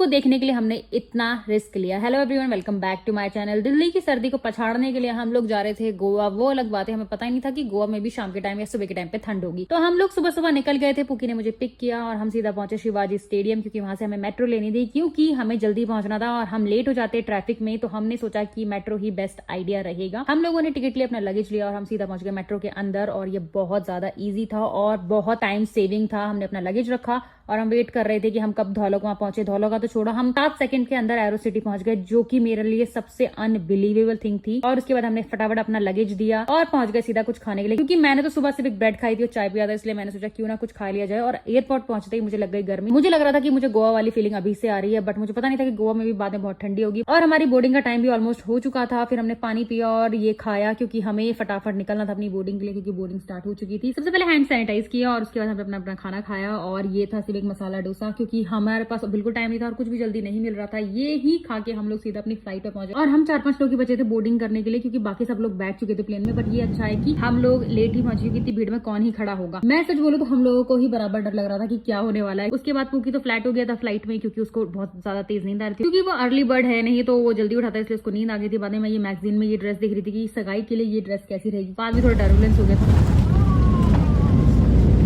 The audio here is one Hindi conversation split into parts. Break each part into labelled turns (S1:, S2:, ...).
S1: को देखने के लिए हमने इतना रिस्क लिया। Hello everyone, welcome back to my channel. Delhi की सर्दी को पछाड़ने के लिए हम लोग जा रहे थे गोवा। वो अलग बात है, हमें पता ही नहीं था कि गोवा में भी शाम के टाइम या सुबह के टाइम पे ठंड होगी। तो हम लोग सुबह सुबह निकल गए थे। पुकी ने मुझे पिक किया और हम सीधा पहुंचे शिवाजी स्टेडियम, क्योंकि वहां से हमें मेट्रो लेनी थी, क्योंकि हमें जल्दी पहुंचना था और हम लेट हो जाते ट्रैफिक में। तो हमने सोचा कि मेट्रो ही बेस्ट आइडिया रहेगा। हम लोगों ने टिकट लिया, अपना लगेज लिया और हम सीधा पहुंच गए मेट्रो के अंदर। और ये बहुत ज्यादा ईजी था और बहुत टाइम सेविंग था। हमने अपना लगेज रखा और हम वेट कर रहे थे कि हम कब धौलक वहां पहुंचे। धौलक का तो छोड़ो, हम 7 सेकंड के अंदर एरो सिटी पहुंच गए, जो कि मेरे लिए सबसे अनबिलीवेबल थिंग थी। और उसके बाद हमने फटाफट अपना लगेज दिया और पहुंच गए सीधा कुछ खाने के लिए, क्योंकि मैंने तो सुबह सिर्फ एक ब्रेड खाई थी और चाय पिया था, इसलिए मैंने सोचा क्यों ना कुछ खा लिया जाए। और एयरपोर्ट पहुंचते ही मुझे लग गई गर्मी। मुझे लग रहा था कि मुझे गोवा वाली फीलिंग अभी से आ रही है, बट मुझे पता नहीं था कि गोवा में भी बाद में बहुत ठंडी होगी। और हमारी बोर्डिंग का टाइम भी ऑलमोस्ट हो चुका था। फिर हमने पानी पिया और ये खाया, क्योंकि हमें फटाफट निकलना था अपनी बोर्डिंग के लिए, क्योंकि बोर्डिंग स्टार्ट हो चुकी थी। सबसे पहले हैंड सैनिटाइज किया और उसके बाद हमने अपना खाना खाया, और ये था सिर्फ एक मसाला डोसा, क्योंकि हमारे पास बिल्कुल टाइम नहीं था और कुछ भी जल्दी नहीं मिल रहा था। ये ही खा के हम लोग सीधा अपनी फ्लाइट पे पहुंचे। और हम 4-5 लोग ही बचे थे बोर्डिंग करने के लिए, क्योंकि बाकी सब लोग बैठ चुके थे प्लेन में। बट ये अच्छा है कि हम लोग लेट ही पहुंचे, इतनी भीड़ में कौन ही खड़ा होगा। मैं सच बोलूं तो हम लोगों को ही बराबर डर लग रहा था कि क्या होने वाला है। उसके बाद पुकी तो फ्लैट हो गया था फ्लाइट में, क्योंकि उसको बहुत ज्यादा तेज नींद आ रही थी, क्योंकि वो अर्ली बर्ड है, नहीं तो वो जल्दी उठाता है, इसलिए उसको नींद आ गई थी। बाद में मैं ये मैगजीन में ये ड्रेस देख रही थी कि सगाई के लिए ये ड्रेस कैसी रहेगी। बाद में थोड़ा टर्बुलेंस हो गया था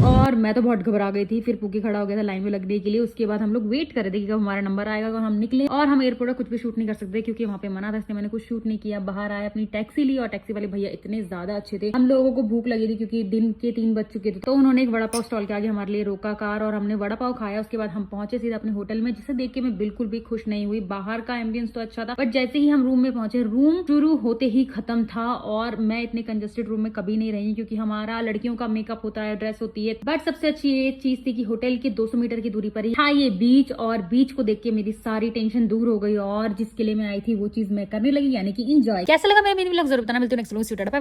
S1: और मैं तो बहुत घबरा गई थी। फिर पुकी खड़ा हो गया था लाइन में लगने के लिए। उसके बाद हम लोग वेट कर रहे थे कि कब हमारा नंबर आएगा और हम निकले। और हम एयरपोर्ट पर कुछ भी शूट नहीं कर सकते, क्योंकि वहां पे मना था, इसलिए मैंने कुछ शूट नहीं किया। बाहर आया, अपनी टैक्सी ली और टैक्सी वाले भैया इतने ज्यादा अच्छे थे। हम लोगों को भूख लगी थी, क्योंकि दिन के 3 बज चुके थे। तो उन्होंने एक वड़ा पाव स्टॉल के आगे हमारे लिए रोका कार और हमने वड़ा पाव खाया। उसके बाद हम पहुंचे सीधा अपने होटल में, जिसे देख के मैं बिल्कुल भी खुश नहीं हुई। बाहर का एम्बियंस तो अच्छा था, बट जैसे ही हम रूम में पहुंचे, रूम शुरू होते ही खत्म था। और मैं इतने कंजेस्टेड रूम में कभी नहीं रही, क्योंकि हमारा लड़कियों का मेकअप होता है, ड्रेस होती है। बट सबसे अच्छी ये चीज थी कि होटल के 200 मीटर की दूरी पर ही था ये बीच, और बीच को देख के मेरी सारी टेंशन दूर हो गई और जिसके लिए मैं आई थी वो चीज मैं करने लगी, यानी कि एंजॉय। कैसा लगा मेरा मिनी व्लॉग जरूर बताना। मिलते हैं नेक्स्ट व्लॉग में। Bye bye.